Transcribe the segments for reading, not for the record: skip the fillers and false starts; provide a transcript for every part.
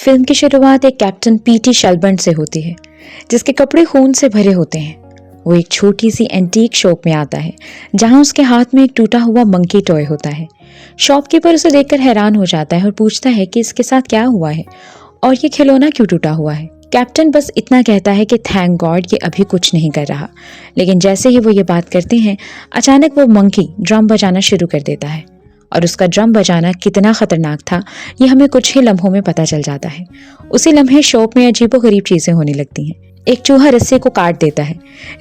Film की शुरुआत एक कैप्टन पीटी शेल्बर्न से होती है, जिसके कपड़े खून से भरे होते हैं। वो एक छोटी सी एंटीक शॉप में आता है, जहां उसके हाथ में एक टूटा हुआ मंकी टॉय होता है। शॉपकीपर उसे देखकर हैरान हो जाता है और पूछता है कि इसके साथ क्या हुआ है और ये खिलौना क्यों टूटा हुआ है। कैप्टन बस इतना कहता है कि थैंक गॉड ये अभी कुछ नहीं कर रहा। लेकिन जैसे ही वो ये बात करते हैं, अचानक वो मंकी ड्रम बजाना शुरू कर देता है और उसका ड्रम बजाना कितना खतरनाक था ये हमें कुछ ही लम्हों में पता चल जाता है। उसी लम्हे शॉप में अजीबोगरीब चीजें होने लगती हैं। एक चूहा रस्सी को काट देता है,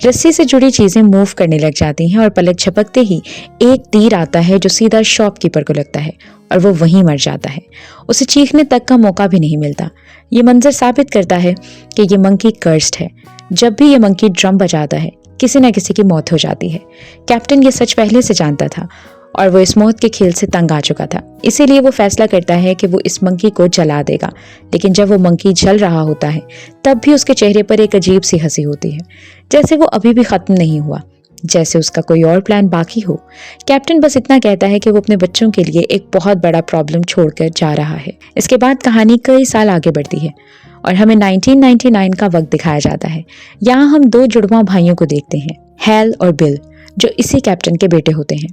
रस्सी से जुड़ी चीजें मूव करने लग जाती हैं और पलक झपकते ही एक तीर आता है जो सीधा शॉपकीपर को लगता है और वो वहीं मर जाता है। उसे चीखने तक का मौका भी नहीं मिलता। ये मंजर साबित करता है कि ये मंकी कर्स्ड है। जब भी ये मंकी ड्रम बजाता है, किसी न किसी की मौत हो जाती है। कैप्टन ये सच पहले से जानता था और वो इस मौत के खेल से तंग आ चुका था। इसीलिए वो फैसला करता है कि वो इस मंकी को जला देगा। लेकिन जब वो मंकी जल रहा होता है, तब भी उसके चेहरे पर एक अजीब सी हंसी होती है, जैसे वो अभी भी खत्म नहीं हुआ, जैसे उसका कोई और प्लान बाकी हो। कैप्टन बस इतना कहता है कि वो अपने बच्चों के लिए एक बहुत बड़ा प्रॉब्लम छोड़कर जा रहा है। इसके बाद कहानी कई साल आगे बढ़ती है और हमें 1999 का वक्त दिखाया जाता है। यहाँ हम दो जुड़वा भाइयों को देखते हैं, हैल और बिल, जो इसी कैप्टन के बेटे होते हैं।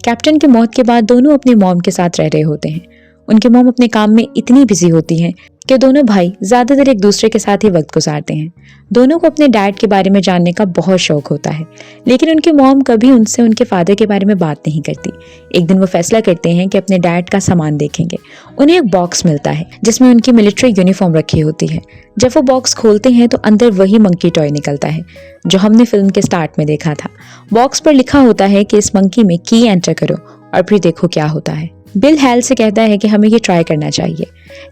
कैप्टन की मौत के बाद दोनों अपनी मॉम के साथ रह रहे होते हैं। उनकी मॉम अपने काम में इतनी बिजी होती हैं कि दोनों भाई ज्यादातर एक दूसरे के साथ ही वक्त गुजारते हैं। दोनों को अपने डैड के बारे में जानने का बहुत शौक होता है, लेकिन उनकी मॉम कभी उनसे उनके फादर के बारे में बात नहीं करती। एक दिन वो फैसला करते हैं कि अपने डैड का सामान देखेंगे। उन्हें एक बॉक्स मिलता है जिसमें उनकी मिलिट्री यूनिफॉर्म रखी होती है। जब वो बॉक्स खोलते हैं तो अंदर वही मंकी टॉय निकलता है जो हमने फिल्म के स्टार्ट में देखा था। बॉक्स पर लिखा होता है कि इस मंकी में की एंटर करो और फिर देखो क्या होता है। बिल हैल से कहता है कि हमें ये ट्राई करना चाहिए।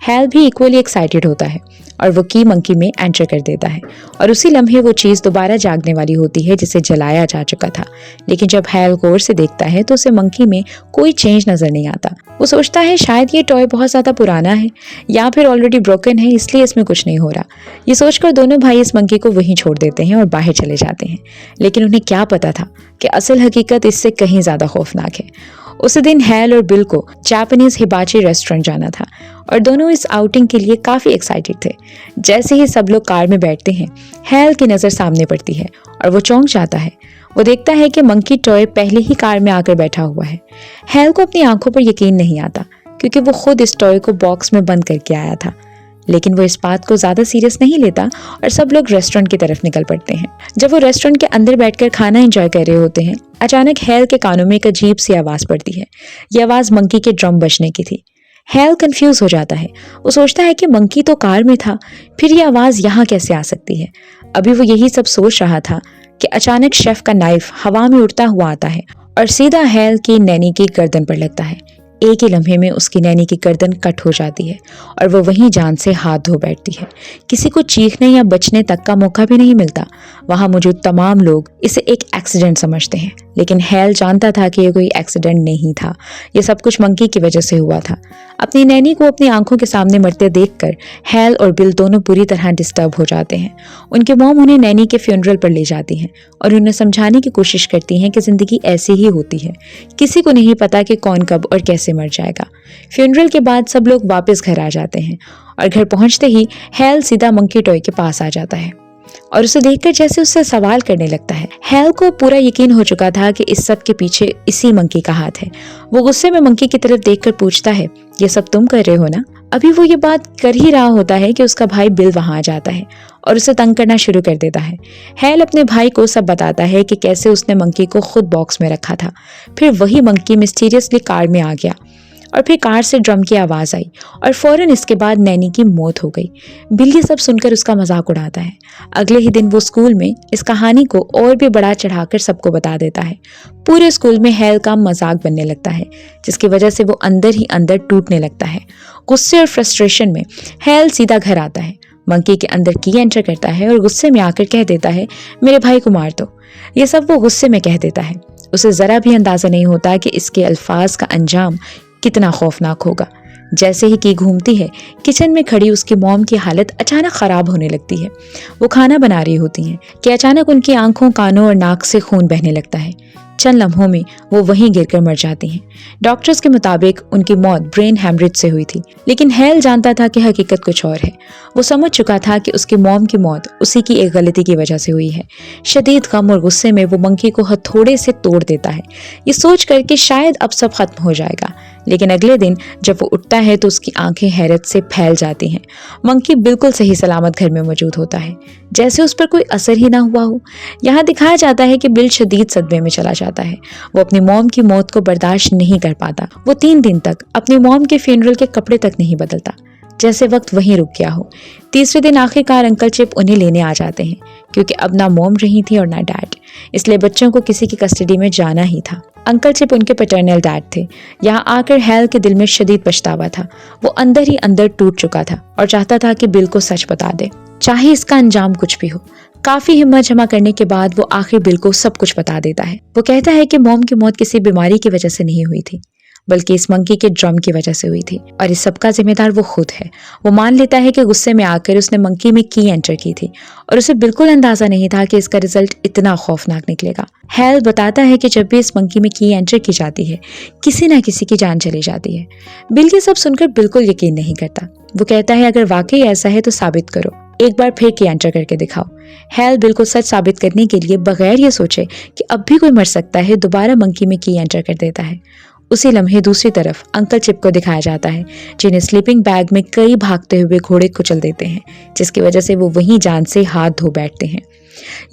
हैल भी इक्वली एक्साइटेड होता है और वो की मंकी में एंटर कर देता है और उसी लम्हे वो चीज दोबारा जागने वाली होती है जिसे जलाया जा चुका था। लेकिन जब हैल गौर से देखता है तो उसे मंकी में कोई चेंज नजर नहीं आता। वो सोचता है शायद ये टॉय बहुत ज्यादा पुराना है या फिर ऑलरेडी ब्रोकन है, इसलिए इसमें कुछ नहीं हो रहा। ये सोचकर दोनों भाई इस मंकी को वहीं छोड़ देते हैं और बाहर चले जाते हैं। लेकिन उन्हें क्या पता था कि असल हकीकत इससे कहीं ज्यादा खौफनाक है। उसी दिन हैल और बिल को जापानीज हिबाची रेस्टोरेंट जाना था और दोनों इस आउटिंग के लिए काफी एक्साइटेड थे। जैसे ही सब लोग कार में बैठते हैं, हैल की नजर सामने पड़ती है और वो चौंक जाता है। वो देखता है कि मंकी टॉय पहले ही कार में आकर बैठा हुआ है। हैल को अपनी आंखों पर यकीन नहीं आता क्योंकि वो खुद इस टॉय को बॉक्स में बंद करके आया था। लेकिन वो इस बात को ज्यादा सीरियस नहीं लेता और सब लोग रेस्टोरेंट की तरफ निकल पड़ते हैं। जब वो रेस्टोरेंट के अंदर बैठकर खाना एंजॉय कर रहे होते हैं, अचानक हैल के कानों में एक अजीब सी आवाज पड़ती है। ये आवाज मंकी के ड्रम बजने की थी। हैल कंफ्यूज हो जाता है। वो सोचता है कि मंकी तो कार में था, फिर ये आवाज यहाँ कैसे आ सकती है। अभी वो यही सब सोच रहा था कि अचानक शेफ का नाइफ हवा में उड़ता हुआ आता है और सीधा हैल की नैनी की गर्दन पर लगता है। एक ही लम्हे में उसकी नैनी की गर्दन कट हो जाती है और वो वहीं जान से हाथ धो बैठती है। किसी को चीखने या बचने तक का मौका भी नहीं मिलता। वहां मौजूद तमाम लोग इसे एक एक्सीडेंट समझते हैं, लेकिन हैल जानता था कि ये कोई एक्सीडेंट नहीं था। ये सब कुछ मंकी की वजह से हुआ था। अपनी नैनी को अपनी आंखों के सामने मरते देखकर हैल और बिल दोनों बुरी तरह डिस्टर्ब हो जाते हैं। उनकी मॉम उन्हें नैनी के फ्यूनरल पर ले जाती हैं और उन्हें समझाने की कोशिश करती हैं कि जिंदगी ऐसी ही होती है, किसी को नहीं पता कि कौन कब और कैसे मर जाएगा। फ्यूनरल के बाद सब लोग वापस घर आ जाते हैं और घर पहुंचते ही हैल सीधा मंकी टॉय के पास आ जाता है और उसे देखकर जैसे उससे सवाल करने लगता है। हैल को पूरा यकीन हो चुका था कि इस सब के पीछे इसी मंकी का हाथ है। वो गुस्से में मंकी की तरफ देखकर पूछता है, ये सब तुम कर रहे हो ना? अभी वो ये बात कर ही रहा होता है कि उसका भाई बिल वहां आ जाता है और उसे तंग करना शुरू कर देता है। हैल अपने भाई को सब बताता है कि कैसे उसने मंकी को खुद बॉक्स में रखा था, फिर वही मंकी मिस्टीरियसली कार में आ गया और फिर कार से ड्रम की आवाज आई और फौरन इसके बाद नैनी की मौत हो गई। बिल ये सब सुनकर उसका मजाक उड़ाता है। अगले ही दिन वो स्कूल में इस कहानी को और भी बढ़ा चढ़ाकर सबको बता देता है। पूरे स्कूल में हैल का मजाक बनने लगता है, जिसकी वजह से वो अंदर ही अंदर टूटने लगता है। गुस्से और फ्रस्ट्रेशन में हैल सीधा घर आता है, मंकी के अंदर की एंटर करता है और गुस्से में आकर कह देता है, मेरे भाई को मार दो। ये सब वो गुस्से में कह देता है। उसे जरा भी अंदाजा नहीं होता कि इसके अल्फाज का अंजाम कितना खौफनाक होगा। जैसे ही की घूमती है, किचन में खड़ी उसकी मॉम की हालत अचानक खराब होने लगती है। वो खाना बना रही होती हैं कि अचानक उनकी आंखों, कानों और नाक से खून बहने लगता है। चंद लम्हों में वो वहीं गिरकर मर जाती हैं। डॉक्टर्स के मुताबिक उनकी मौत ब्रेन हैमरेज से हुई थी, लेकिन हेल जानता था कि हकीकत कुछ और है। वो समझ चुका था कि उसकी मॉम की मौत उसी की एक गलती की वजह से हुई है। शदीद गम और गुस्से में वो मंकी को हथौड़े से तोड़ देता है, ये सोच कर कि शायद अब सब खत्म हो जाएगा। लेकिन अगले दिन जब वो उठता है तो उसकी आंखें हैरत से फैल जाती हैं। मंकी बिल्कुल सही सलामत घर में मौजूद होता है, जैसे उस पर कोई असर ही ना हुआ हो। यहाँ दिखाया जाता है कि बिल शदीद सदमे में चला जाता है। वो अपनी मॉम की मौत को बर्दाश्त नहीं कर पाता। वो 3 दिन तक अपनी मॉम के फ्यूनरल के कपड़े तक नहीं बदलता, जैसे वक्त वहीं रुक गया हो। तीसरे दिन आखिरकार अंकल चिप उन्हें लेने आ जाते हैं, क्योंकि अब ना मॉम रही थी और ना डैड, इसलिए बच्चों को किसी की कस्टडी में जाना ही था। अंकल चिप उनके पैटर्नल डैड थे। यहाँ आकर हेल के दिल में शदीद पछतावा था। वो अंदर ही अंदर टूट चुका था और चाहता था कि बिल को सच बता दे, चाहे इसका अंजाम कुछ भी हो। काफी हिम्मत जमा करने के बाद वो आखिर बिल को सब कुछ बता देता है। वो कहता है कि मॉम की मौत किसी बीमारी की वजह से नहीं हुई थी, बल्कि इस मंकी के ड्रम की वजह से हुई थी, और इस सब का जिम्मेदार वो खुद है। वो मान लेता है कि गुस्से में आकर उसने मंकी में की एंटर की थी और उसे बिल्कुल अंदाजा नहीं था कि इसका रिजल्ट इतना खौफनाक निकलेगा। हेल बताता है कि जब भी इस मंकी में की एंटर की जाती है, किसी ना किसी की जान चली जाती है। बिल ये सब सुनकर बिल्कुल यकीन नहीं करता। वो कहता है अगर वाकई ऐसा है तो साबित करो, एक बार फिर की एंटर करके दिखाओ। हेल बिल को सच साबित करने के लिए बगैर ये सोचे कि अब भी कोई मर सकता है, दोबारा मंकी में की एंटर कर देता है। उसी लम्हे दूसरी तरफ अंकल चिप को दिखाया जाता है, जिन्हें स्लीपिंग बैग में कई भागते हुए घोड़े कुचल देते हैं, जिसकी वजह से वो वहीं जान से हाथ धो बैठते हैं।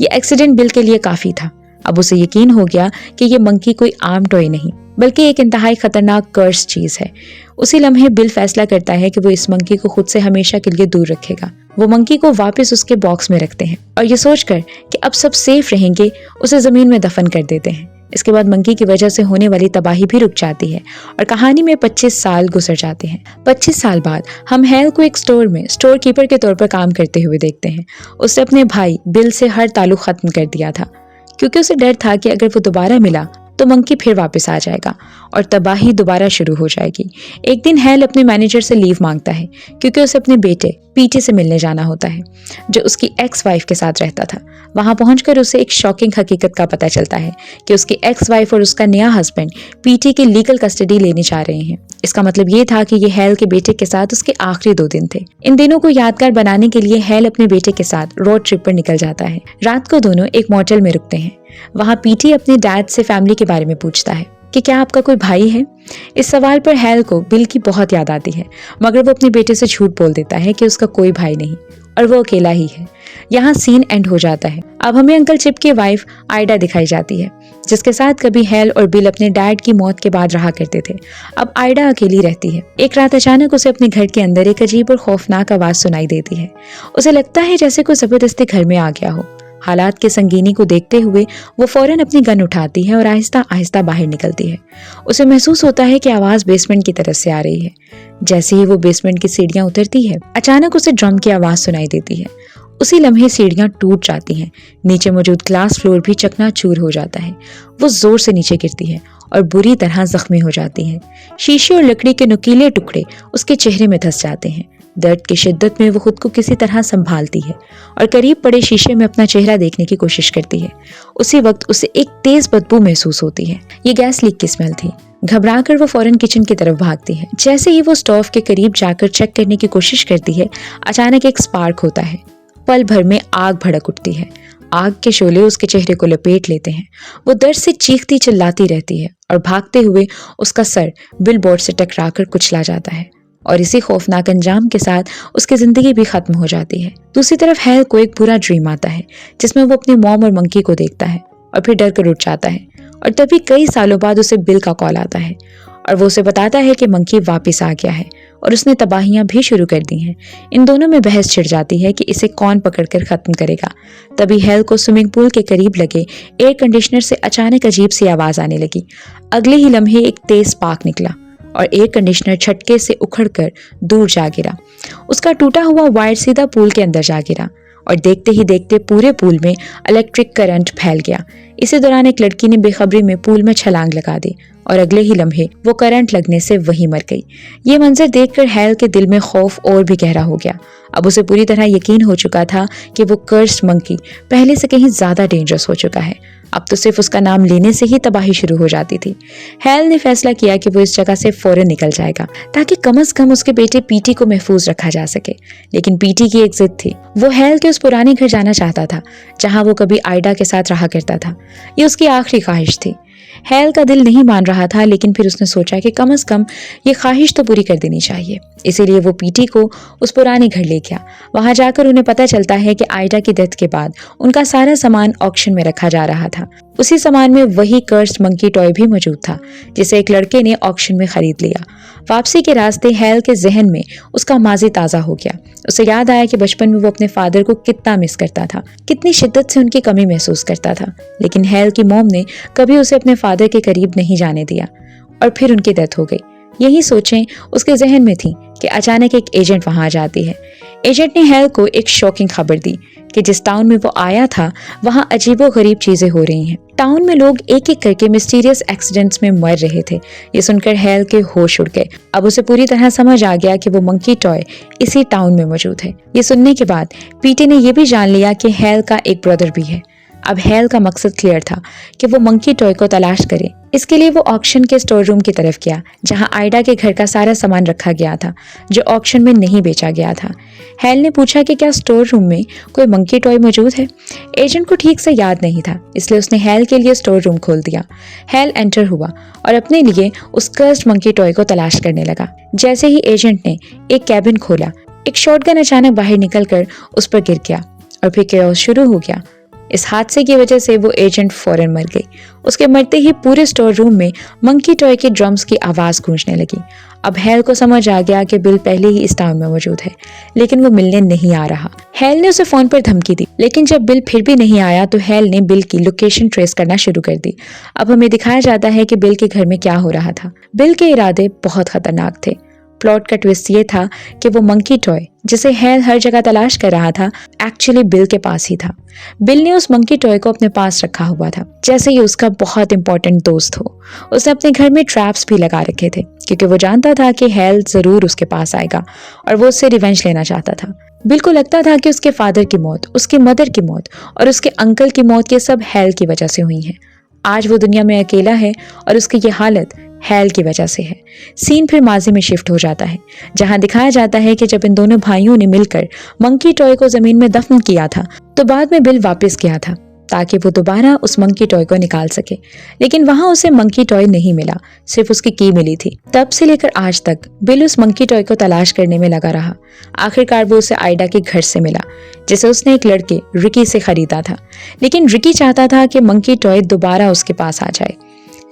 ये एक्सीडेंट बिल के लिए काफी था। अब उसे यकीन हो गया कि ये मंकी कोई आम टॉय नहीं, बल्कि एक इंतहाई खतरनाक कर्स चीज है। उसी लम्हे बिल फैसला करता है कि वो इस मंकी को खुद से हमेशा के लिए दूर रखेगा। वो मंकी को वापस उसके बॉक्स में रखते हैं और ये सोचकर कि अब सब सेफ रहेंगे, उसे जमीन में दफन कर देते हैं। इसके बाद मंकी की वजह से होने वाली तबाही भी रुक जाती है और कहानी में 25 साल गुजर जाते हैं। 25 साल बाद हम हेल को एक स्टोर में स्टोर कीपर के तौर पर काम करते हुए देखते हैं। उसने अपने भाई बिल से हर ताल्लुक खत्म कर दिया था, क्योंकि उसे डर था कि अगर वो दोबारा मिला तो मंकी फिर वापस आ जाएगा और तबाही दोबारा शुरू हो जाएगी। एक दिन हेल अपने मैनेजर से लीव मांगता है, क्योंकि उसे अपने बेटे पीटी से मिलने जाना होता है, जो उसकी एक्स वाइफ के साथ रहता था। वहां पहुंचकर उसे एक शॉकिंग हकीकत का पता चलता है कि उसकी एक्स वाइफ और उसका नया हस्बैंड पीटी की लीगल कस्टडी लेने जा रहे हैं। इसका मतलब ये था कि ये हेल के बेटे के साथ उसके आखिरी 2 दिन थे। इन दिनों को यादगार बनाने के लिए हेल अपने बेटे के साथ रोड ट्रिप पर निकल जाता है। रात को दोनों एक मोटेल में रुकते हैं। वहां पीटी अपने डैड से फैमिली के बारे में पूछता है कि क्या आपका कोई भाई है। इस सवाल पर हेल को बिल की बहुत याद आती है, मगर वो अपने बेटे से झूठ बोल देता है कि उसका कोई भाई नहीं और वो अकेला ही है। यहाँ सीन एंड हो जाता है। अब हमें अंकल चिप की वाइफ आइडा दिखाई जाती है, जिसके साथ कभी हेल और बिल अपने डैड की मौत के बाद रहा करते थे। अब आइडा अकेली रहती है। एक रात अचानक उसे अपने घर के अंदर एक अजीब और खौफनाक आवाज सुनाई देती है। उसे लगता है जैसे कोई जबरदस्ती घर में आ गया हो। हालात के संगीनी को देखते हुए वो फौरन अपनी गन उठाती है और आहिस्ता आहिस्ता बाहर निकलती है। उसे महसूस होता है कि आवाज बेसमेंट की तरफ से आ रही है। जैसे ही वो बेसमेंट की सीढ़ियां उतरती है, अचानक उसे ड्रम की आवाज सुनाई देती है। उसी लम्हे सीढ़ियां टूट जाती हैं। नीचे मौजूद ग्लास फ्लोर भी चकनाचूर हो जाता है। वो जोर से नीचे गिरती है और बुरी तरह जख्मी हो जाती है। शीशे और लकड़ी के नुकीले टुकड़े उसके चेहरे में धंस जाते हैं। दर्द की शिद्दत में वो खुद को किसी तरह संभालती है और करीब पड़े शीशे में अपना चेहरा देखने की कोशिश करती है। उसी वक्त उसे एक तेज बदबू महसूस होती है। ये गैस लीक की स्मेल थी। घबराकर वो फौरन किचन की तरफ भागती है। जैसे ही वो स्टोव के करीब जाकर चेक करने की कोशिश करती है, अचानक एक स्पार्क होता है। पल भर में आग भड़क उठती है। आग के शोले उसके चेहरे को लपेट लेते हैं। वो दर्द से चीखती चिल्लाती रहती है और भागते हुए उसका सर बिलबोर्ड से टकराकर कुचला जाता है और इसी खौफनाक अंजाम के साथ उसकी जिंदगी भी खत्म हो जाती है। दूसरी तरफ हेल को एक बुरा ड्रीम आता है, जिसमें वो अपनी मॉम और मंकी को देखता है और फिर डर कर उठ जाता है। और तभी कई सालों बाद उसे बिल का कॉल आता है और वो उसे बताता है कि मंकी वापस आ गया है और उसने तबाहियां भी शुरू कर दी हैं। इन दोनों में बहस छिड़ जाती है कि इसे कौन पकड़कर खत्म करेगा। तभी हेल को स्विमिंग पूल के करीब लगे एयर कंडीशनर से अचानक अजीब सी आवाज आने लगी। अगले ही लम्हे एक तेज स्पार्क निकला और एयर कंडीशनर झटके से उखड़कर दूर जा गिरा। उसका टूटा हुआ वायर सीधा पूल के अंदर जा गिरा और देखते ही देखते पूरे पूल में इलेक्ट्रिक करंट फैल गया। इसी दौरान एक लड़की ने बेखबरी में पूल में छलांग लगा दी और अगले ही लम्हे वो करंट लगने से वहीं मर गई। ये मंजर देखकर हैल के दिल में खौफ और भी गहरा हो गया। अब उसे पूरी तरह यकीन हो चुका था कि वो कर्स्ड मंकी पहले से कहीं ज्यादा डेंजरस हो चुका है। अब तो सिर्फ उसका नाम लेने से ही तबाही शुरू हो जाती थी। हैल ने फैसला किया कि वो इस जगह से फौरन निकल जाएगा ताकि कम से कम उसके बेटे पीटी को महफूज रखा जा सके। लेकिन पीटी की एक जिद थी। वो हैल के उस पुराने घर जाना चाहता था जहां वो कभी आइडा के साथ रहा करता था। ये उसकी आखिरी ख्वाहिश थी। हैल का दिल नहीं मान रहा था, लेकिन फिर उसने सोचा कि कम से कम ये ख्वाहिश तो पूरी कर देनी चाहिए। इसीलिए वो पीटी को उस पुराने घर ले गया। वहां जाकर उन्हें पता चलता है कि आइडा की डेथ के बाद उनका सारा सामान ऑक्शन में रखा जा रहा था। उसी सामान में वही कर्स्ड मंकी टॉय भी मौजूद था जिसे एक लड़के ने ऑक्शन में खरीद लिया। वापसी के रास्ते हैल के जहन में उसका माजी ताज़ा हो गया। उसे याद आया कि बचपन में वो अपने फादर को कितना मिस करता था, कितनी शिद्दत से उनकी कमी महसूस करता था। लेकिन हैल की मॉम ने कभी उसे अपने फादर के करीब नहीं जाने दिया और फिर उनकी डेथ हो गई। यही सोचें उसके जहन में थी कि अचानक एक एजेंट वहां आ जाती है। एजेंट ने हैल को एक शॉकिंग खबर दी कि जिस टाउन में वो आया था वहां अजीबोगरीब चीजें हो रही हैं। टाउन में लोग एक एक करके मिस्टीरियस एक्सीडेंट्स में मर रहे थे। ये सुनकर हैल के होश उड़ गए। अब उसे पूरी तरह समझ आ गया कि वो मंकी टॉय इसी टाउन में मौजूद है। ये सुनने के बाद पीटी ने यह भी जान लिया कि हैल का एक ब्रदर भी है। अब हैल का मकसद क्लियर था कि वो मंकी टॉय को तलाश करे। इसके लिए वो ऑक्शन के स्टोर रूम की तरफ गया जहां आइडा के घर का सारा सामान रखा गया था जो ऑक्शन में नहीं बेचा गया था। हैल ने पूछा कि क्या स्टोर रूम में कोई मंकी टॉय मौजूद है। एजेंट को ठीक से याद नहीं था, इसलिए उसने हैल के लिए स्टोर रूम खोल दिया। हैल एंटर हुआ और अपने लिए उस कर्स्ड मंकी टॉय को तलाश करने लगा। जैसे ही एजेंट ने एक कैबिन खोला, एक शॉटगन अचानक बाहर निकलकर उस पर गिर गया और फिर केओस शुरू हो गया। इस हादसे की वजह से वो एजेंट फौरन मर गई। उसके मरते ही पूरे स्टोर रूम में मंकी टॉय के ड्रम्स की आवाज गूंजने लगी। अब हैल को समझ आ गया कि बिल पहले ही इस टाउन में मौजूद है, लेकिन वो मिलने नहीं आ रहा। हैल ने उसे फोन पर धमकी दी, लेकिन जब बिल फिर भी नहीं आया तो हैल ने बिल की लोकेशन ट्रेस करना शुरू कर दी। अब हमें दिखाया जाता है कि बिल के घर में क्या हो रहा था। बिल के इरादे बहुत खतरनाक थे। प्लॉट का ट्विस्ट ये था कि वो मंकी टॉय जिसे हैल हर जगह तलाश कर रहा था एक्चुअली बिल के पास ही था। बिल ने उस मंकी टॉय को अपने पास रखा हुआ था जैसे ये उसका बहुत इंपॉर्टेंट दोस्त हो। उसने अपने घर में ट्रैप्स भी लगा रखे थे क्योंकि वो जानता था कि हैल जरूर उसके पास आएगा और वो उससे रिवेंज लेना चाहता था। बिल को लगता था कि उसके फादर की मौत, उसकी मदर की मौत और उसके अंकल की मौत ये सब हैल की वजह से हुई है। आज वो दुनिया में अकेला है और उसकी ये हालत हैल की वजह से है। सीन फिर माजी में शिफ्ट हो जाता है जहां दिखाया जाता है कि जब इन दोनों भाइयों ने मिलकर मंकी टॉय को जमीन में दफन किया था तो बाद में बिल वापस गया था ताकि वो दोबारा उस मंकी टॉय को निकाल सके। लेकिन वहां उसे मंकी टॉय नहीं मिला, सिर्फ उसकी की मिली थी। तब से लेकर आज तक बिल उस मंकी टॉय को तलाश करने में लगा रहा। आखिरकार वो उसे आइडा के घर से मिला जिसे उसने एक लड़के रिकी से खरीदा था। लेकिन रिकी चाहता था कि मंकी टॉय दोबारा उसके पास आ जाए।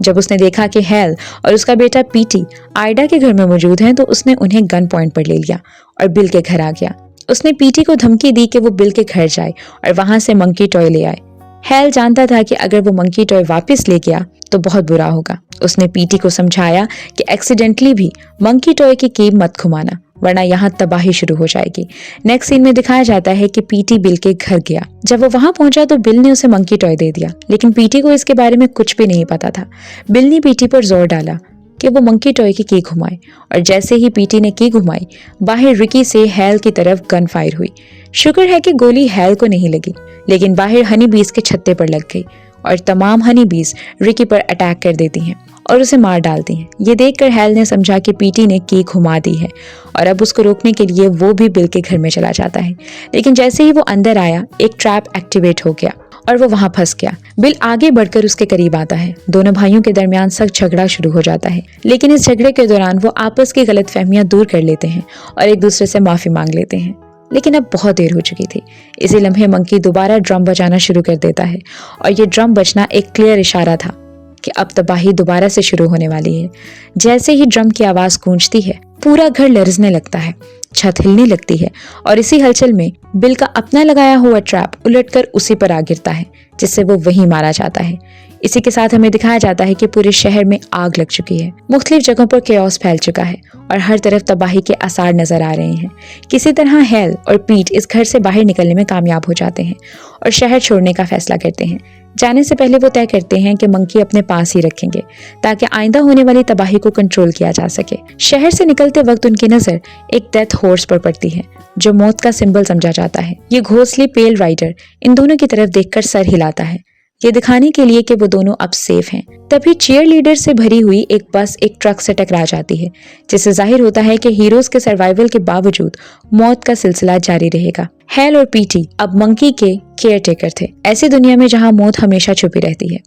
जब उसने देखा कि हैल और उसका बेटा पीटी आइडा के घर में मौजूद हैं तो उसने उन्हें गन पॉइंट पर ले लिया और बिल के घर आ गया। उसने पीटी को धमकी दी कि वो बिल के घर जाए और वहां से मंकी टॉय ले आए। हैल जानता था कि अगर वो मंकी टॉय वापस ले गया तो बहुत बुरा होगा। उसने पीटी को समझाया कि एक्सीडेंटली भी मंकी टॉय की कीम मत घुमाना वरना यहाँ तबाही शुरू हो जाएगी। नेक्स्ट सीन में दिखाया जाता है कि पीटी बिल के घर गया। जब वो वहां पहुंचा तो बिल ने उसे मंकी टॉय दे दिया, लेकिन पीटी को इसके बारे में कुछ भी नहीं पता था। बिल ने पीटी पर जोर डाला कि वो मंकी टॉय की घुमाए और जैसे ही पीटी ने की घुमाई बाहर रिकी से हैल की तरफ गन फायर हुई। शुक्र है कि गोली हैल को नहीं लगी, लेकिन बाहर हनी बीज के छत्ते पर लग गई और तमाम हनी बीज रिकी पर अटैक कर देती हैं और उसे मार डालती हैं। ये देखकर हैल ने समझा कि पीटी ने की घुमा दी है और अब उसको रोकने के लिए वो भी बिल के घर में चला जाता है। लेकिन जैसे ही वो अंदर आया एक ट्रैप एक्टिवेट हो गया और वो वहां फंस गया। बिल आगे बढ़कर उसके करीब आता है। दोनों भाइयों के दरमियान सख्त झगड़ा शुरू हो जाता है, लेकिन इस झगड़े के दौरान वो आपस की गलतफहमियां दूर कर लेते हैं और एक दूसरे से माफी मांग लेते हैं। लेकिन अब बहुत देर हो चुकी थी। इसी लम्हे मंकी दोबारा ड्रम बजाना शुरू कर देता है और ये ड्रम बजना एक क्लियर इशारा था कि अब तबाही दोबारा से शुरू होने वाली है। जैसे ही ड्रम की आवाज गूंजती है पूरा घर लरजने लगता है, छत हिलने लगती है और इसी हलचल में बिल का अपना लगाया हुआ ट्रैप उलटकर उसी पर आ गिरता है जिससे वो वहीं मारा जाता है। इसी के साथ हमें दिखाया जाता है कि पूरे शहर में आग लग चुकी है, मुख्तलिफ जगहों पर केओस फैल चुका है और हर तरफ तबाही के आसार नजर आ रहे हैं। किसी तरह हेल और पीट इस घर से बाहर निकलने में कामयाब हो जाते हैं और शहर छोड़ने का फैसला करते हैं। जाने से पहले वो तय करते हैं कि मंकी अपने पास ही रखेंगे ताकि आइंदा होने वाली तबाही को कंट्रोल किया जा सके। शहर से निकलते वक्त उनकी नजर एक डेथ हॉर्स पर पड़ती है जो मौत का सिंबल समझा जाता है। ये घोंसले पेल राइडर इन दोनों की तरफ देखकर सर हिलाता है, ये दिखाने के लिए कि वो दोनों अब सेफ हैं। तभी चीयर लीडर से भरी हुई एक बस एक ट्रक से टकरा जाती है, जिससे जाहिर होता है कि हीरोज के सर्वाइवल के बावजूद मौत का सिलसिला जारी रहेगा। हेल और पीटी अब मंकी के केयर टेकर थे, ऐसी दुनिया में जहां मौत हमेशा छुपी रहती है।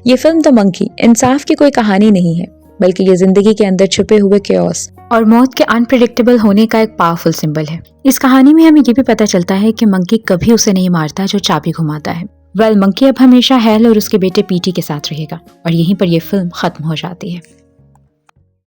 ये फिल्म द मंकी इंसाफ की कोई कहानी नहीं है, बल्कि ये जिंदगी के अंदर छुपे हुए केओस और मौत के अनप्रेडिक्टेबल होने का एक पावरफुल सिंबल है। इस कहानी में हमें ये भी पता चलता है कि मंकी कभी उसे नहीं मारता जो चाबी घुमाता है। मंकी अब हमेशा हेल और उसके बेटे पीटी के साथ रहेगा और यहीं पर यह फिल्म खत्म हो जाती है।